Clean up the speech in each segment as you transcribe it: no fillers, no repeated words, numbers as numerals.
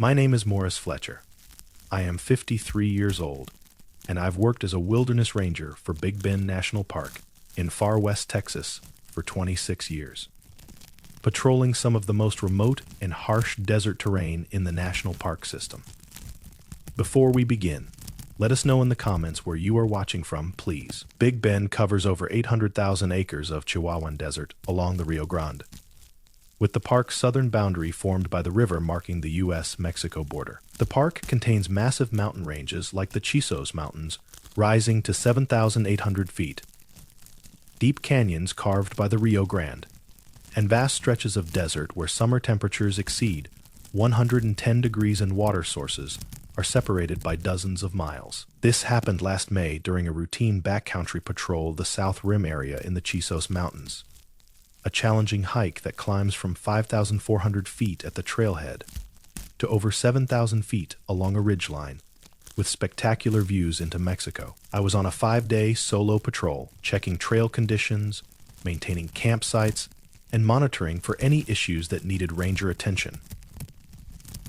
My name is Morris Fletcher. I am 53 years old, and I've worked as a wilderness ranger for Big Bend National Park in far west Texas for 26 years, patrolling some of the most remote and harsh desert terrain in the national park system. Before we begin, let us know in the comments where you are watching from, please. Big Bend covers over 800,000 acres of Chihuahuan Desert along the Rio Grande, with the park's southern boundary formed by the river marking the U.S.-Mexico border. The park contains massive mountain ranges like the Chisos Mountains, rising to 7,800 feet, deep canyons carved by the Rio Grande, and vast stretches of desert where summer temperatures exceed 110 degrees and water sources are separated by dozens of miles. This happened last May during a routine backcountry patrol of the South Rim area in the Chisos Mountains, a challenging hike that climbs from 5,400 feet at the trailhead to over 7,000 feet along a ridgeline, with spectacular views into Mexico. I was on a 5-day solo patrol, checking trail conditions, maintaining campsites, and monitoring for any issues that needed ranger attention.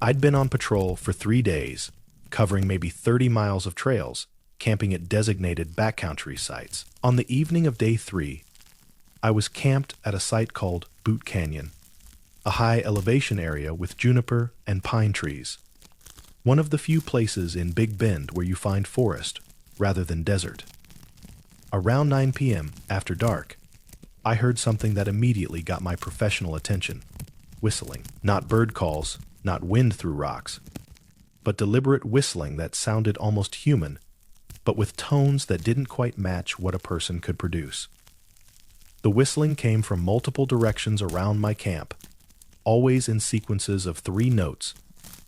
I'd been on patrol for 3 days, covering maybe 30 miles of trails, camping at designated backcountry sites. On the evening of day 3, I was camped at a site called Boot Canyon, a high-elevation area with juniper and pine trees, one of the few places in Big Bend where you find forest rather than desert. Around 9 p.m., after dark, I heard something that immediately got my professional attention: whistling. Not bird calls, not wind through rocks, but deliberate whistling that sounded almost human, but with tones that didn't quite match what a person could produce. The whistling came from multiple directions around my camp, always in sequences of 3 notes,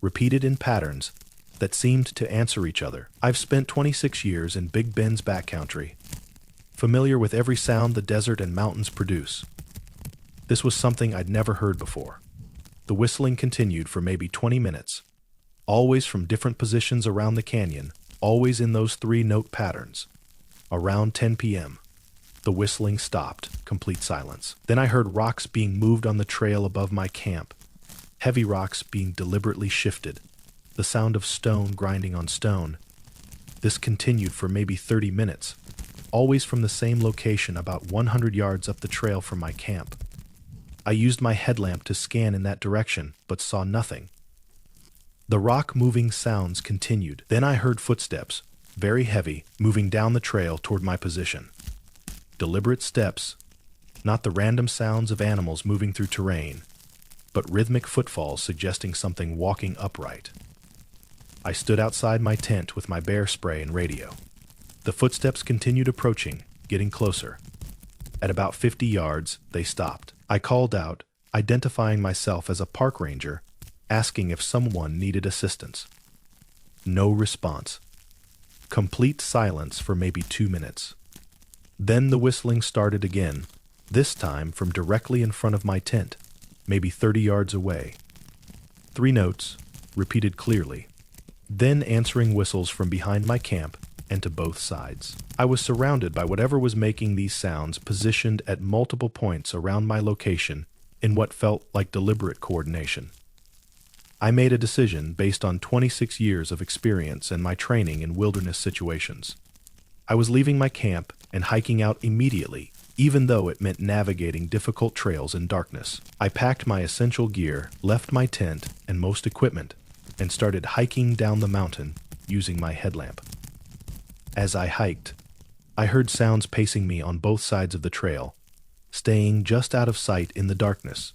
repeated in patterns that seemed to answer each other. I've spent 26 years in Big Bend's backcountry, familiar with every sound the desert and mountains produce. This was something I'd never heard before. The whistling continued for maybe 20 minutes, always from different positions around the canyon, always in those 3-note patterns. Around 10 p.m., the whistling stopped, complete silence. Then I heard rocks being moved on the trail above my camp, heavy rocks being deliberately shifted, the sound of stone grinding on stone. This continued for maybe 30 minutes, always from the same location about 100 yards up the trail from my camp. I used my headlamp to scan in that direction, but saw nothing. The rock-moving sounds continued. Then I heard footsteps, very heavy, moving down the trail toward my position. Deliberate steps, not the random sounds of animals moving through terrain, but rhythmic footfalls suggesting something walking upright. I stood outside my tent with my bear spray and radio. The footsteps continued approaching, getting closer. At about 50 yards, they stopped. I called out, identifying myself as a park ranger, asking if someone needed assistance. No response. Complete silence for maybe 2 minutes. Then the whistling started again, this time from directly in front of my tent, maybe 30 yards away. 3 notes, repeated clearly, then answering whistles from behind my camp and to both sides. I was surrounded by whatever was making these sounds, positioned at multiple points around my location in what felt like deliberate coordination. I made a decision based on 26 years of experience and my training in wilderness situations. I was leaving my camp and hiking out immediately, even though it meant navigating difficult trails in darkness. I packed my essential gear, left my tent and most equipment, and started hiking down the mountain using my headlamp. As I hiked, I heard sounds pacing me on both sides of the trail, staying just out of sight in the darkness,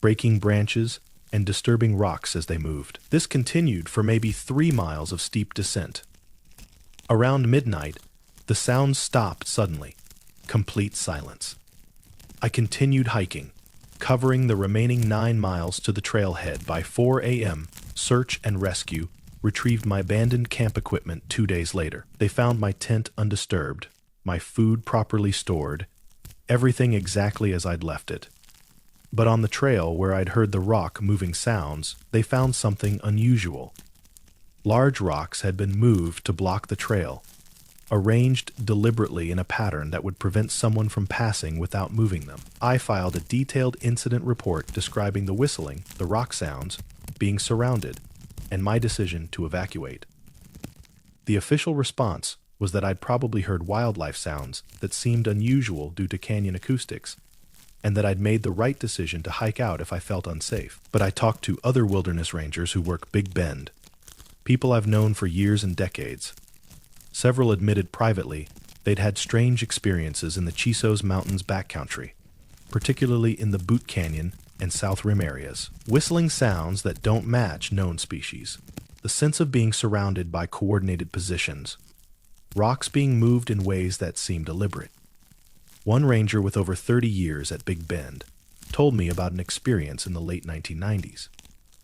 breaking branches and disturbing rocks as they moved. This continued for maybe 3 miles of steep descent. Around midnight, the sounds stopped suddenly. Complete silence. I continued hiking, covering the remaining 9 miles to the trailhead. By 4 a.m., search and rescue retrieved my abandoned camp equipment 2 days later. They found my tent undisturbed, my food properly stored, everything exactly as I'd left it. But on the trail where I'd heard the rock-moving sounds, they found something unusual. Large rocks had been moved to block the trail, arranged deliberately in a pattern that would prevent someone from passing without moving them. I filed a detailed incident report describing the whistling, the rock sounds, being surrounded, and my decision to evacuate. The official response was that I'd probably heard wildlife sounds that seemed unusual due to canyon acoustics, and that I'd made the right decision to hike out if I felt unsafe. But I talked to other wilderness rangers who work Big Bend, people I've known for years and decades. Several admitted privately they'd had strange experiences in the Chisos Mountains backcountry, particularly in the Boot Canyon and South Rim areas. Whistling sounds that don't match known species. The sense of being surrounded by coordinated positions. Rocks being moved in ways that seem deliberate. One ranger with over 30 years at Big Bend told me about an experience in the late 1990s.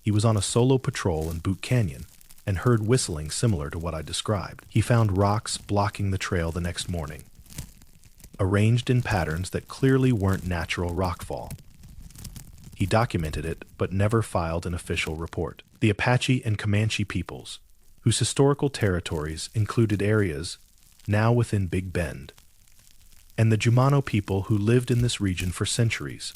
He was on a solo patrol in Boot Canyon and heard whistling similar to what I described. He found rocks blocking the trail the next morning, arranged in patterns that clearly weren't natural rockfall. He documented it, but never filed an official report. The Apache and Comanche peoples, whose historical territories included areas now within Big Bend, and the Jumano people who lived in this region for centuries,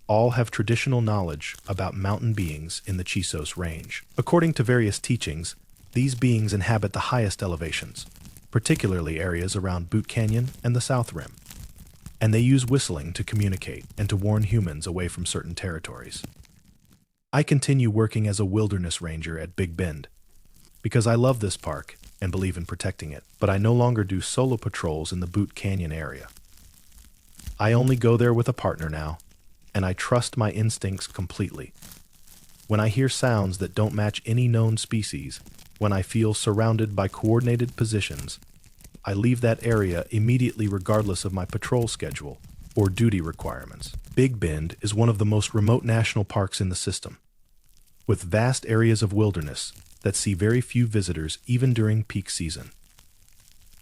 all have traditional knowledge about mountain beings in the Chisos Range. According to various teachings, these beings inhabit the highest elevations, particularly areas around Boot Canyon and the South Rim, and they use whistling to communicate and to warn humans away from certain territories. I continue working as a wilderness ranger at Big Bend because I love this park and believe in protecting it, but I no longer do solo patrols in the Boot Canyon area. I only go there with a partner now, and I trust my instincts completely. When I hear sounds that don't match any known species, when I feel surrounded by coordinated positions, I leave that area immediately regardless of my patrol schedule or duty requirements. Big Bend is one of the most remote national parks in the system, with vast areas of wilderness that see very few visitors even during peak season.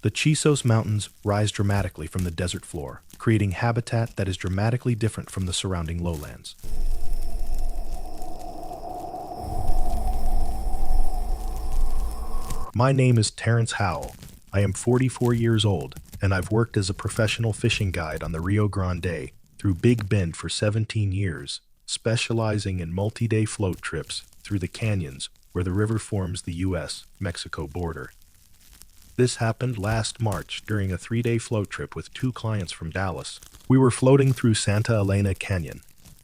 The Chisos Mountains rise dramatically from the desert floor, creating habitat that is dramatically different from the surrounding lowlands. My name is Terrence Howell. I am 44 years old, and I've worked as a professional fishing guide on the Rio Grande through Big Bend for 17 years, specializing in multi-day float trips through the canyons where the river forms the U.S.-Mexico border. This happened last March during a 3-day float trip with 2 clients from Dallas. We were floating through Santa Elena Canyon,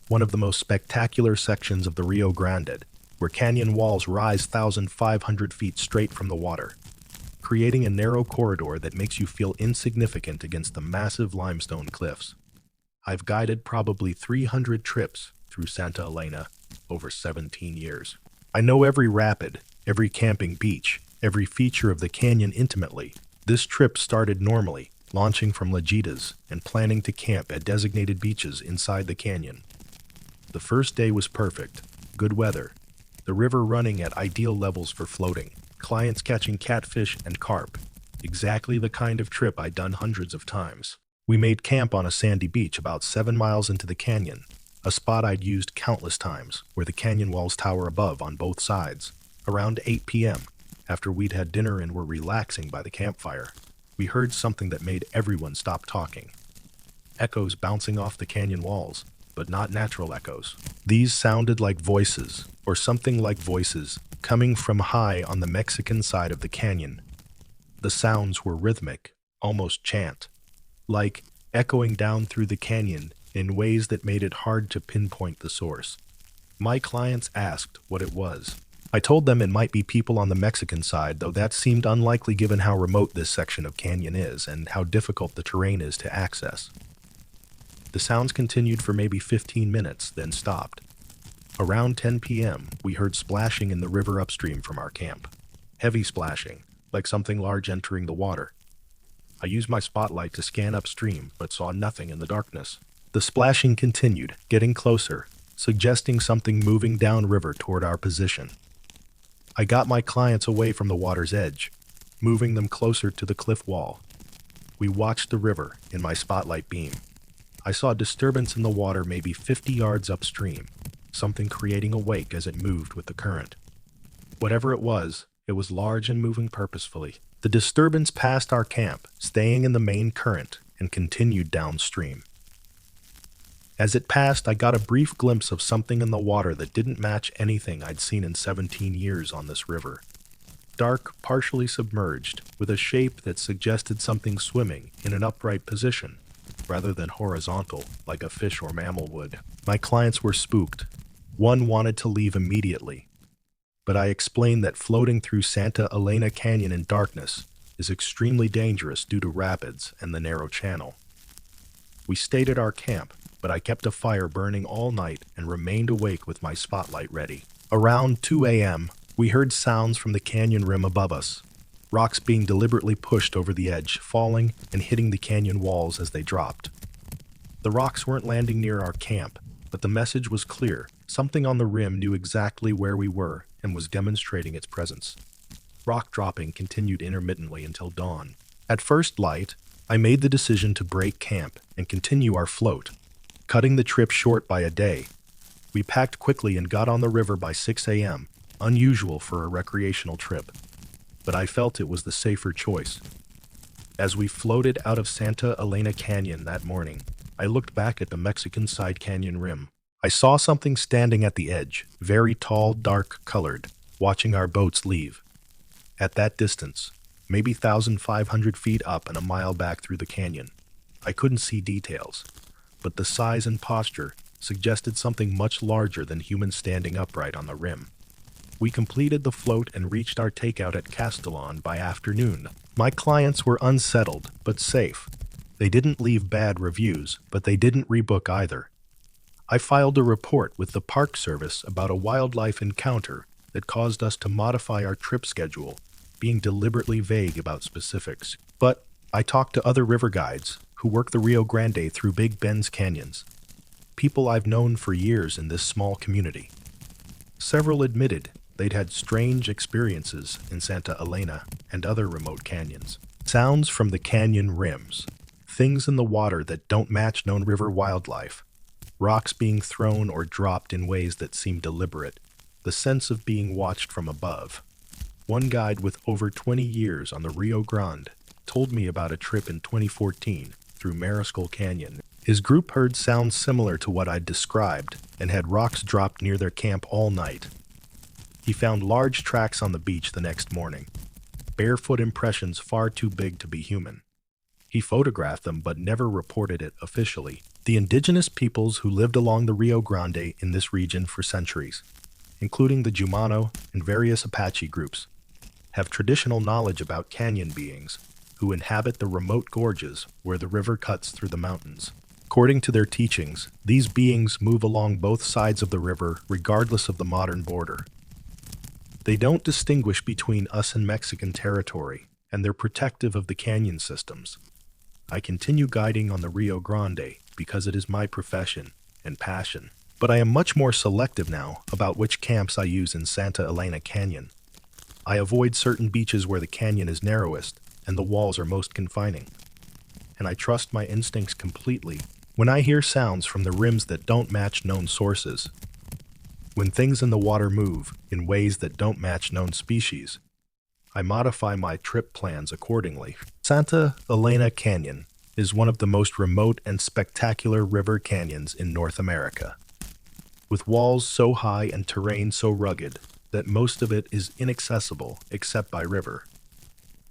one of the most spectacular sections of the Rio Grande, where canyon walls rise 1,500 feet straight from the water, creating a narrow corridor that makes you feel insignificant against the massive limestone cliffs. I've guided probably 300 trips through Santa Elena over 17 years. I know every rapid, every camping beach, every feature of the canyon intimately. This trip started normally, launching from Lajitas and planning to camp at designated beaches inside the canyon. The first day was perfect, good weather, the river running at ideal levels for floating, clients catching catfish and carp, exactly the kind of trip I'd done hundreds of times. We made camp on a sandy beach about 7 miles into the canyon, a spot I'd used countless times, where the canyon walls tower above on both sides. Around 8 p.m., after we'd had dinner and were relaxing by the campfire, we heard something that made everyone stop talking. Echoes bouncing off the canyon walls, but not natural echoes. These sounded like voices, or something like voices, coming from high on the Mexican side of the canyon. The sounds were rhythmic, almost chant, like echoing down through the canyon in ways that made it hard to pinpoint the source. My clients asked what it was. I told them it might be people on the Mexican side, though that seemed unlikely given how remote this section of canyon is and how difficult the terrain is to access. The sounds continued for maybe 15 minutes, then stopped. Around 10 p.m., we heard splashing in the river upstream from our camp. Heavy splashing, like something large entering the water. I used my spotlight to scan upstream, but saw nothing in the darkness. The splashing continued, getting closer, suggesting something moving downriver toward our position. I got my clients away from the water's edge, moving them closer to the cliff wall. We watched the river in my spotlight beam. I saw a disturbance in the water maybe 50 yards upstream, something creating a wake as it moved with the current. Whatever it was large and moving purposefully. The disturbance passed our camp, staying in the main current, and continued downstream. As it passed, I got a brief glimpse of something in the water that didn't match anything I'd seen in 17 years on this river. Dark, partially submerged, with a shape that suggested something swimming in an upright position, rather than horizontal, like a fish or mammal would. My clients were spooked. One wanted to leave immediately, but I explained that floating through Santa Elena Canyon in darkness is extremely dangerous due to rapids and the narrow channel. We stayed at our camp, but I kept a fire burning all night and remained awake with my spotlight ready. Around 2 a.m., we heard sounds from the canyon rim above us, rocks being deliberately pushed over the edge, falling and hitting the canyon walls as they dropped. The rocks weren't landing near our camp, but the message was clear. Something on the rim knew exactly where we were and was demonstrating its presence. Rock dropping continued intermittently until dawn. At first light, I made the decision to break camp and continue our float, cutting the trip short by a day. We packed quickly and got on the river by 6 a.m., unusual for a recreational trip, but I felt it was the safer choice. As we floated out of Santa Elena Canyon that morning, I looked back at the Mexican side canyon rim. I saw something standing at the edge, very tall, dark-colored, watching our boats leave. At that distance, maybe 1,500 feet up and a mile back through the canyon, I couldn't see details, but the size and posture suggested something much larger than humans standing upright on the rim. We completed the float and reached our takeout at Castellon by afternoon. My clients were unsettled, but safe. They didn't leave bad reviews, but they didn't rebook either. I filed a report with the Park Service about a wildlife encounter that caused us to modify our trip schedule, being deliberately vague about specifics. But I talked to other river guides who work the Rio Grande through Big Bend's canyons, people I've known for years in this small community. Several admitted they'd had strange experiences in Santa Elena and other remote canyons. Sounds from the canyon rims, things in the water that don't match known river wildlife, rocks being thrown or dropped in ways that seem deliberate, the sense of being watched from above. One guide with over 20 years on the Rio Grande told me about a trip in 2014 through Mariscal Canyon. His group heard sounds similar to what I'd described and had rocks dropped near their camp all night. He found large tracks on the beach the next morning, barefoot impressions far too big to be human. He photographed them but never reported it officially. The indigenous peoples who lived along the Rio Grande in this region for centuries, including the Jumano and various Apache groups, have traditional knowledge about canyon beings who inhabit the remote gorges where the river cuts through the mountains. According to their teachings, these beings move along both sides of the river regardless of the modern border. They don't distinguish between us and Mexican territory, and they're protective of the canyon systems. I continue guiding on the Rio Grande because it is my profession and passion, but I am much more selective now about which camps I use in Santa Elena Canyon. I avoid certain beaches where the canyon is narrowest and the walls are most confining. And I trust my instincts completely when I hear sounds from the rims that don't match known sources. When things in the water move in ways that don't match known species, I modify my trip plans accordingly. Santa Elena Canyon is one of the most remote and spectacular river canyons in North America, with walls so high and terrain so rugged that most of it is inaccessible except by river.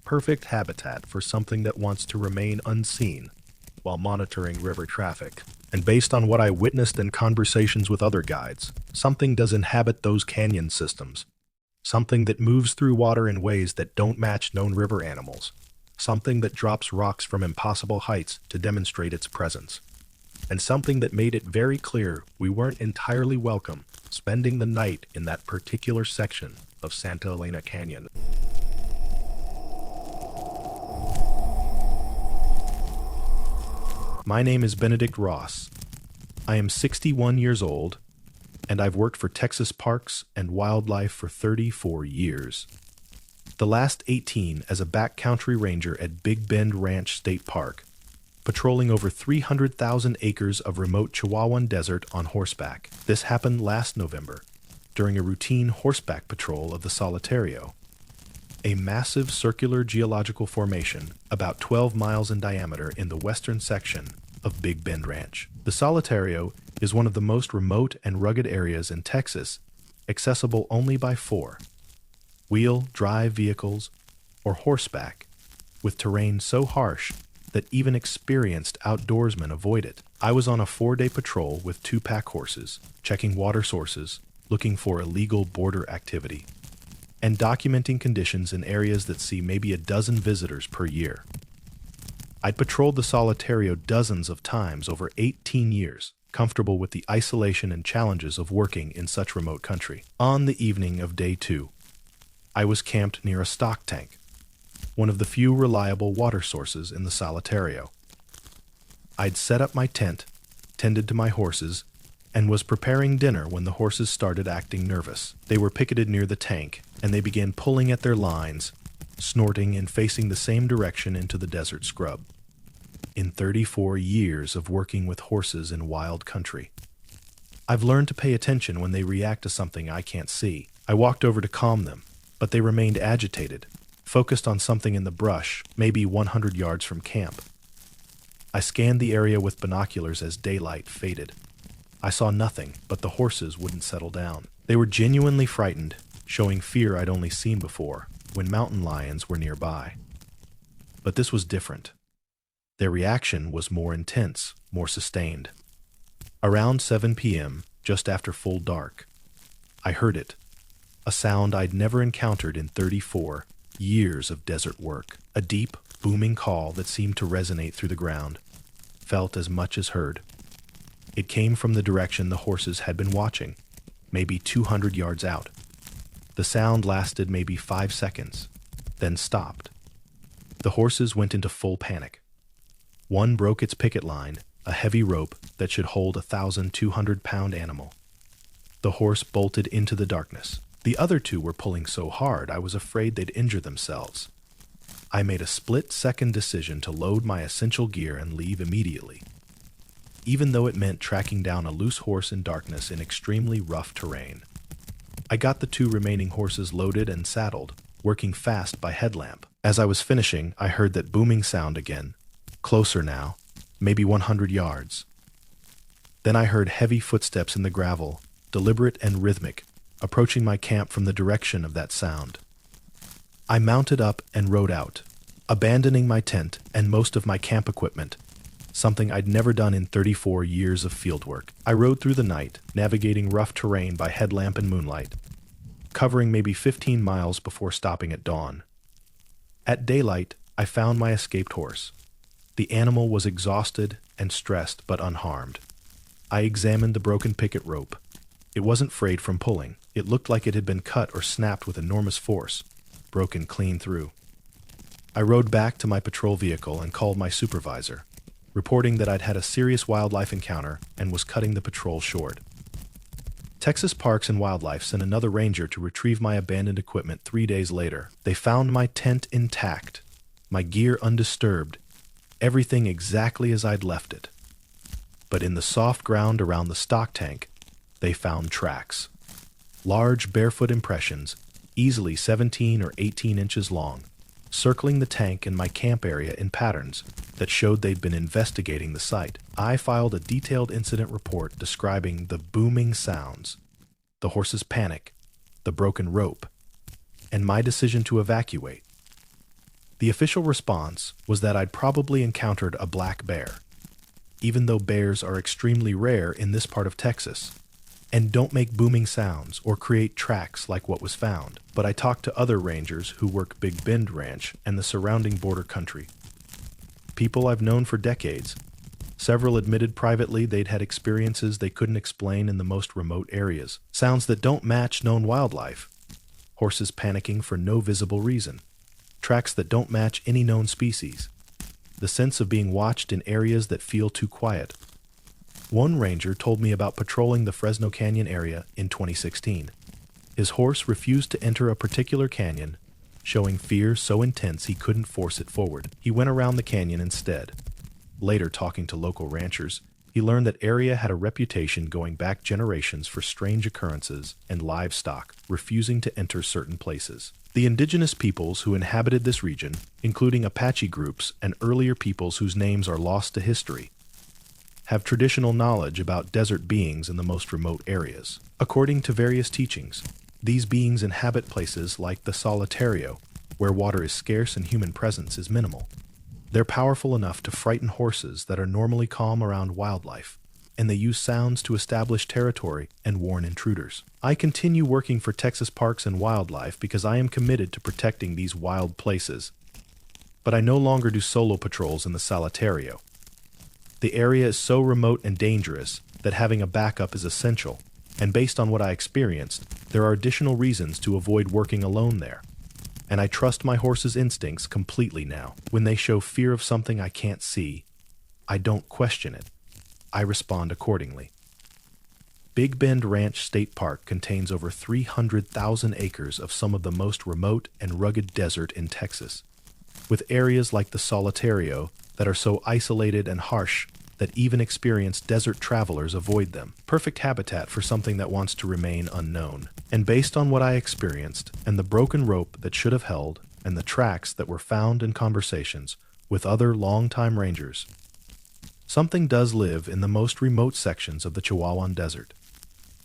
Perfect habitat for something that wants to remain unseen while monitoring river traffic. And based on what I witnessed in conversations with other guides, something does inhabit those canyon systems. Something that moves through water in ways that don't match known river animals. Something that drops rocks from impossible heights to demonstrate its presence. And something that made it very clear we weren't entirely welcome spending the night in that particular section of Santa Elena Canyon. My name is Benedict Ross. I am 61 years old, and I've worked for Texas Parks and Wildlife for 34 years. The last 18 as a backcountry ranger at Big Bend Ranch State Park, patrolling over 300,000 acres of remote Chihuahuan Desert on horseback. This happened last November, during a routine horseback patrol of the Solitario, a massive circular geological formation about 12 miles in diameter in the western section of Big Bend Ranch. The Solitario is one of the most remote and rugged areas in Texas, accessible only by four-wheel drive vehicles or horseback, with terrain so harsh that even experienced outdoorsmen avoid it. I was on a 4-day patrol with 2 pack horses, checking water sources, looking for illegal border activity, and documenting conditions in areas that see maybe a dozen visitors per year. I'd patrolled the Solitario dozens of times over 18 years, comfortable with the isolation and challenges of working in such remote country. On the evening of day 2, I was camped near a stock tank, one of the few reliable water sources in the Solitario. I'd set up my tent, tended to my horses, and was preparing dinner when the horses started acting nervous. They were picketed near the tank, and they began pulling at their lines, snorting and facing the same direction into the desert scrub. In 34 years of working with horses in wild country, I've learned to pay attention when they react to something I can't see. I walked over to calm them, but they remained agitated, focused on something in the brush, maybe 100 yards from camp. I scanned the area with binoculars as daylight faded. I saw nothing, but the horses wouldn't settle down. They were genuinely frightened, showing fear I'd only seen before, when mountain lions were nearby. But this was different. Their reaction was more intense, more sustained. Around 7 p.m., just after full dark, I heard it, a sound I'd never encountered in 34 years of desert work. A deep, booming call that seemed to resonate through the ground, felt as much as heard. It came from the direction the horses had been watching, maybe 200 yards out. The sound lasted maybe 5 seconds, then stopped. The horses went into full panic. One broke its picket line, a heavy rope that should hold a 1,200-pound animal. The horse bolted into the darkness. The other 2 were pulling so hard I was afraid they'd injure themselves. I made a split-second decision to load my essential gear and leave immediately, even though it meant tracking down a loose horse in darkness in extremely rough terrain. I got the 2 remaining horses loaded and saddled, working fast by headlamp. As I was finishing, I heard that booming sound again, closer now, maybe 100 yards. Then I heard heavy footsteps in the gravel, deliberate and rhythmic, approaching my camp from the direction of that sound. I mounted up and rode out, abandoning my tent and most of my camp equipment, something I'd never done in 34 years of fieldwork. I rode through the night, navigating rough terrain by headlamp and moonlight, covering maybe 15 miles before stopping at dawn. At daylight, I found my escaped horse. The animal was exhausted and stressed but unharmed. I examined the broken picket rope. It wasn't frayed from pulling. It looked like it had been cut or snapped with enormous force, broken clean through. I rode back to my patrol vehicle and called my supervisor, reporting that I'd had a serious wildlife encounter and was cutting the patrol short. Texas Parks and Wildlife sent another ranger to retrieve my abandoned equipment 3 days later. They found my tent intact, my gear undisturbed, everything exactly as I'd left it. But in the soft ground around the stock tank, they found tracks. Large barefoot impressions, easily 17 or 18 inches long, circling the tank and my camp area in patterns that showed they'd been investigating the site. I filed a detailed incident report describing the booming sounds, the horse's panic, the broken rope, and my decision to evacuate. The official response was that I'd probably encountered a black bear, even though bears are extremely rare in this part of Texas and don't make booming sounds or create tracks like what was found. But I talked to other rangers who work Big Bend Ranch and the surrounding border country. People I've known for decades. Several admitted privately they'd had experiences they couldn't explain in the most remote areas. Sounds that don't match known wildlife. Horses panicking for no visible reason. Tracks that don't match any known species. The sense of being watched in areas that feel too quiet. One ranger told me about patrolling the Fresno Canyon area in 2016. His horse refused to enter a particular canyon, showing fear so intense he couldn't force it forward. He went around the canyon instead. Later, talking to local ranchers, he learned that area had a reputation going back generations for strange occurrences and livestock refusing to enter certain places. The indigenous peoples who inhabited this region, including Apache groups and earlier peoples whose names are lost to history, have traditional knowledge about desert beings in the most remote areas. According to various teachings, these beings inhabit places like the Solitario, where water is scarce and human presence is minimal. They're powerful enough to frighten horses that are normally calm around wildlife, and they use sounds to establish territory and warn intruders. I continue working for Texas Parks and Wildlife because I am committed to protecting these wild places. But I no longer do solo patrols in the Solitario. The area is so remote and dangerous that having a backup is essential, and based on what I experienced, there are additional reasons to avoid working alone there. And I trust my horse's instincts completely now. When they show fear of something I can't see, I don't question it. I respond accordingly. Big Bend Ranch State Park contains over 300,000 acres of some of the most remote and rugged desert in Texas, with areas like the Solitario that are so isolated and harsh that even experienced desert travelers avoid them. Perfect habitat for something that wants to remain unknown. And based on what I experienced, and the broken rope that should have held, and the tracks that were found in conversations with other longtime rangers, something does live in the most remote sections of the Chihuahuan Desert.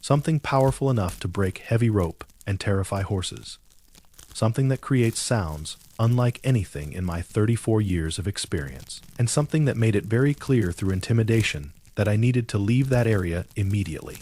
Something powerful enough to break heavy rope and terrify horses. Something that creates sounds unlike anything in my 34 years of experience. And something that made it very clear through intimidation that I needed to leave that area immediately.